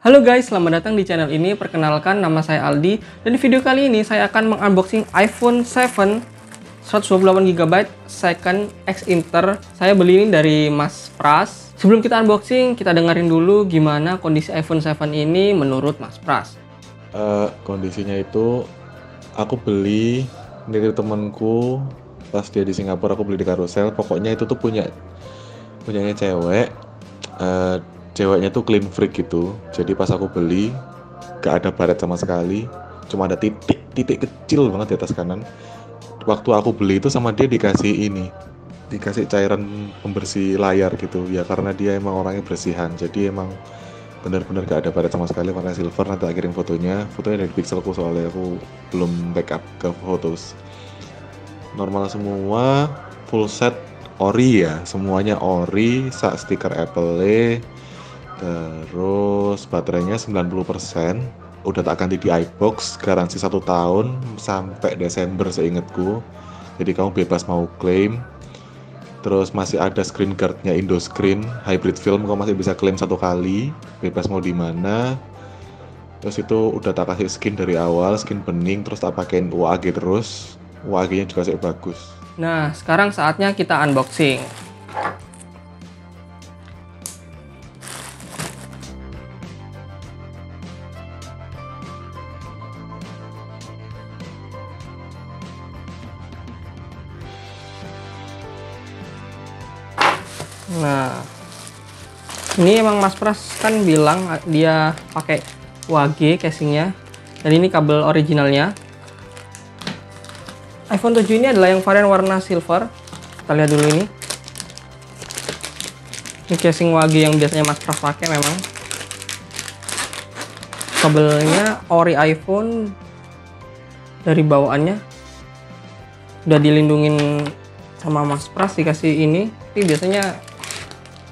Halo guys, selamat datang di channel ini. Perkenalkan, nama saya Aldi. Dan di video kali ini saya akan mengunboxing iPhone 7 128GB second X Inter. Saya beli ini dari Mas Pras. Sebelum kita unboxing, kita dengerin dulu gimana kondisi iPhone 7 ini menurut Mas Pras. Kondisinya itu aku beli dari temenku pas dia di Singapura. Aku beli di Carousel. Pokoknya itu tuh punyanya cewek. Ceweknya tuh clean freak gitu. Jadi pas aku beli gak ada baret sama sekali, cuma ada titik kecil banget di atas kanan. Waktu aku beli itu sama dia dikasih cairan pembersih layar gitu ya, karena dia emang orangnya bersihan. Jadi emang benar-benar gak ada baret sama sekali, warna silver. Nanti tak kirim fotonya dari Pixelku, soalnya aku belum backup ke fotos. Normal semua, full set ori ya, semuanya ori, sak stiker Apple. Terus baterainya 90%, udah tak ganti di iBox, garansi 1 tahun sampai Desember seingatku. Jadi kamu bebas mau klaim. Terus masih ada screen guardnya Indoscreen hybrid film, kamu masih bisa klaim 1 kali, bebas mau di mana. Terus itu udah tak kasih skin dari awal, skin bening, terus tak pakein UAG terus. UAG-nya juga sih bagus. Nah, sekarang saatnya kita unboxing. Nah, ini emang Mas Pras kan bilang dia pakai UAG casingnya, dan ini kabel originalnya. iPhone 7 ini adalah yang varian warna silver. Kita lihat dulu ini. Ini casing UAG yang biasanya Mas Pras pakai memang. Kabelnya ori iPhone dari bawaannya. Udah dilindungin sama Mas Pras, dikasih ini. Tapi biasanya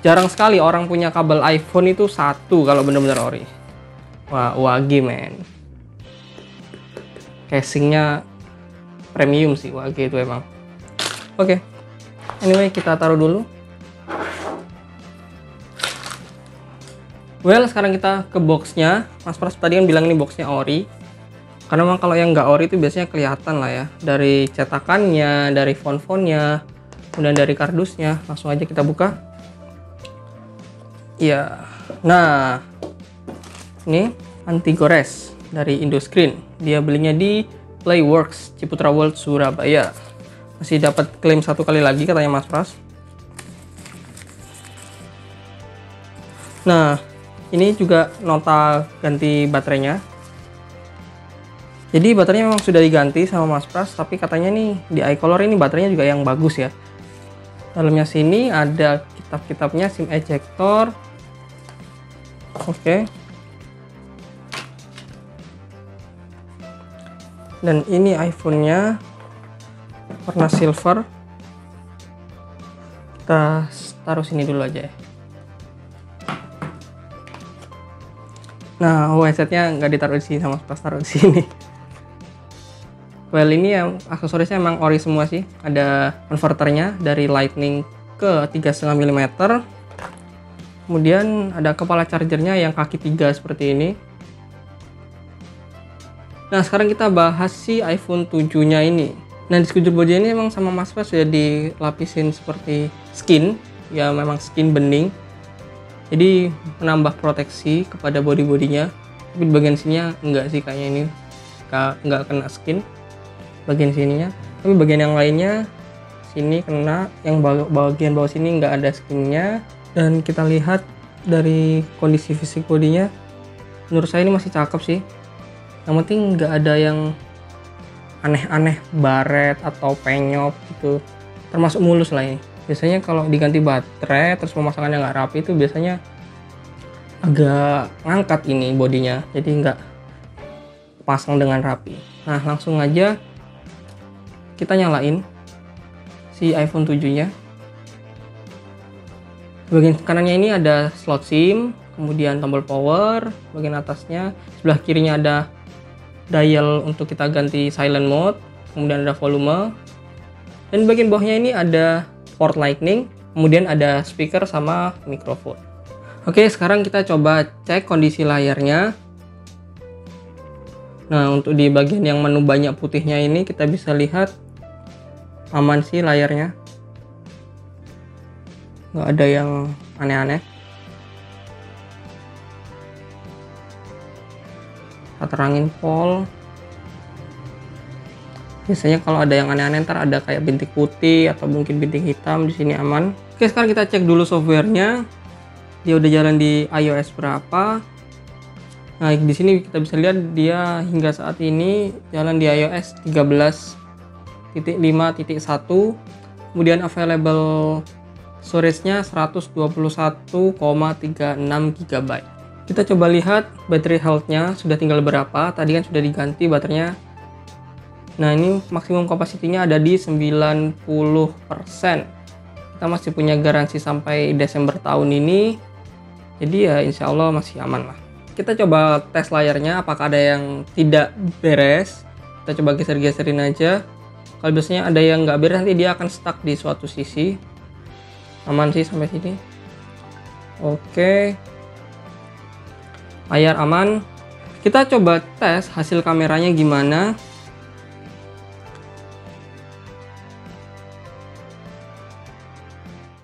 jarang sekali orang punya kabel iPhone itu satu kalau bener-bener ori. Wah, UAG men. Casingnya premium sih UAG itu emang. Oke. Anyway, kita taruh dulu. Well, sekarang kita ke boxnya. Mas Pras tadi kan bilang ini boxnya ori. Karena memang kalau yang nggak ori itu biasanya kelihatan lah ya. Dari cetakannya, dari font-fontnya, kemudian dari kardusnya. Langsung aja kita buka. Ya, nah ini anti gores dari Indoscreen. Dia belinya di Playworks Ciputra World Surabaya. Masih dapat klaim 1 kali lagi katanya Mas Pras. Nah, ini juga nota ganti baterainya. Jadi baterainya memang sudah diganti sama Mas Pras, tapi katanya nih di iColor ini baterainya juga yang bagus ya. Dalamnya sini ada kitab-kitabnya, SIM ejector. Oke. Dan ini iPhone-nya warna silver. Kita taruh sini dulu aja ya. Nah, headsetnya nggak ditaruh di sini sama Mas Pras, taruh di sini. Well, ini yang aksesorisnya emang ori semua sih. Ada converternya dari Lightning ke 3,5 mm. Kemudian ada kepala chargernya yang kaki 3 seperti ini. Nah, sekarang kita bahas si iPhone 7-nya ini. Nah, di sekujur bodi ini emang sama Mas Pras sudah dilapisin seperti skin. Ya, memang skin bening. Jadi, menambah proteksi kepada bodi-bodinya. Tapi di bagian sininya enggak sih, kayaknya ini enggak kena skin. Bagian sininya. Tapi bagian yang lainnya, sini kena. Yang bagian bawah sini enggak ada skinnya. Dan kita lihat dari kondisi fisik bodinya, menurut saya ini masih cakep sih. Yang penting nggak ada yang aneh-aneh, baret atau penyop gitu. Termasuk mulus lah ini. Biasanya kalau diganti baterai terus pemasangannya nggak rapi itu biasanya agak ngangkat ini bodinya. Jadi nggak pasang dengan rapi. Nah, langsung aja kita nyalain si iPhone 7-nya. Bagian kanannya ini ada slot SIM, kemudian tombol power, bagian atasnya, sebelah kirinya ada dial untuk kita ganti silent mode, kemudian ada volume, dan bagian bawahnya ini ada port Lightning, kemudian ada speaker sama mikrofon. Oke, sekarang kita coba cek kondisi layarnya. Nah, untuk di bagian yang menu banyak putihnya ini kita bisa lihat aman sih layarnya. Nggak ada yang aneh-aneh. Kita terangin pol. Biasanya kalau ada yang aneh-aneh ntar ada kayak bintik putih atau mungkin bintik hitam, di sini aman. Oke, sekarang kita cek dulu softwarenya. Dia udah jalan di iOS berapa? Nah, di sini kita bisa lihat dia hingga saat ini jalan di iOS 13.5.1. Kemudian available storage-nya 121,36 GB. Kita coba lihat battery health-nya sudah tinggal berapa. Tadi kan sudah diganti baterainya. Nah, ini maksimum kapasitinya ada di 90%. Kita masih punya garansi sampai Desember tahun ini. Jadi ya insya Allah masih aman lah. Kita coba tes layarnya apakah ada yang tidak beres. Kita coba geser-geserin aja. Kalau biasanya ada yang nggak beres nanti dia akan stuck di suatu sisi. Aman sih sampai sini. Oke. Layar aman. Kita coba tes hasil kameranya gimana.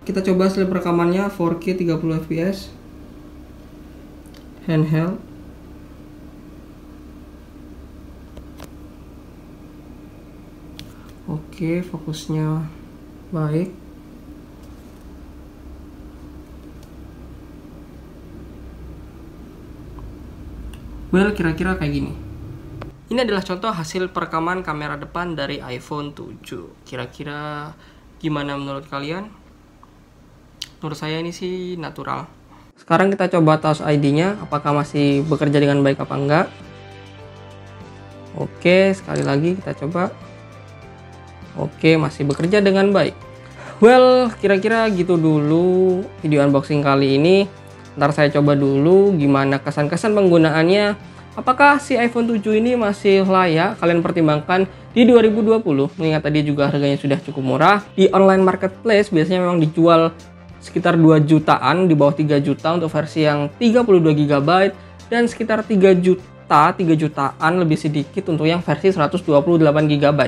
Kita coba hasil rekamannya 4K 30 fps handheld. Oke, fokusnya baik. Well, kira-kira kayak gini. Ini adalah contoh hasil perekaman kamera depan dari iPhone 7. Kira-kira gimana menurut kalian? Menurut saya ini sih natural. Sekarang kita coba Touch ID-nya, apakah masih bekerja dengan baik apa enggak. Oke, sekali lagi kita coba. Oke, masih bekerja dengan baik. Well, kira-kira gitu dulu video unboxing kali ini. Ntar saya coba dulu gimana kesan-kesan penggunaannya. Apakah si iPhone 7 ini masih layak kalian pertimbangkan di 2020? Mengingat tadi juga harganya sudah cukup murah. Di online marketplace biasanya memang dijual sekitar 2 jutaan, di bawah 3 juta untuk versi yang 32 GB dan sekitar 3 jutaan lebih sedikit untuk yang versi 128 GB.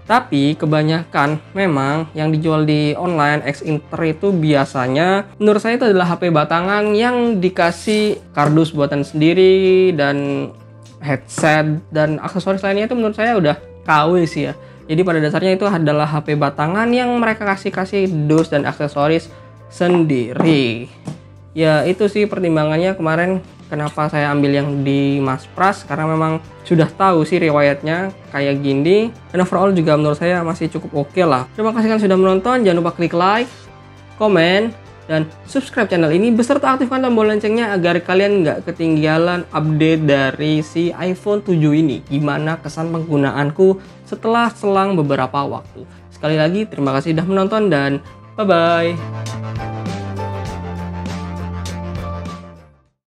Tapi kebanyakan memang yang dijual di online X Inter itu biasanya menurut saya itu adalah HP batangan yang dikasih kardus buatan sendiri dan headset dan aksesoris lainnya itu menurut saya udah KW sih ya. Jadi pada dasarnya itu adalah HP batangan yang mereka kasih dus dan aksesoris sendiri. Ya itu sih pertimbangannya kemarin kenapa saya ambil yang di Mas Pras, karena memang sudah tahu sih riwayatnya kayak gini dan overall juga menurut saya masih cukup oke lah. Terima kasih kan sudah menonton, jangan lupa klik like, komen, dan subscribe channel ini beserta aktifkan tombol loncengnya agar kalian nggak ketinggalan update dari si iPhone 7 ini. Gimana kesan penggunaanku setelah selang beberapa waktu. Sekali lagi terima kasih sudah menonton dan bye-bye.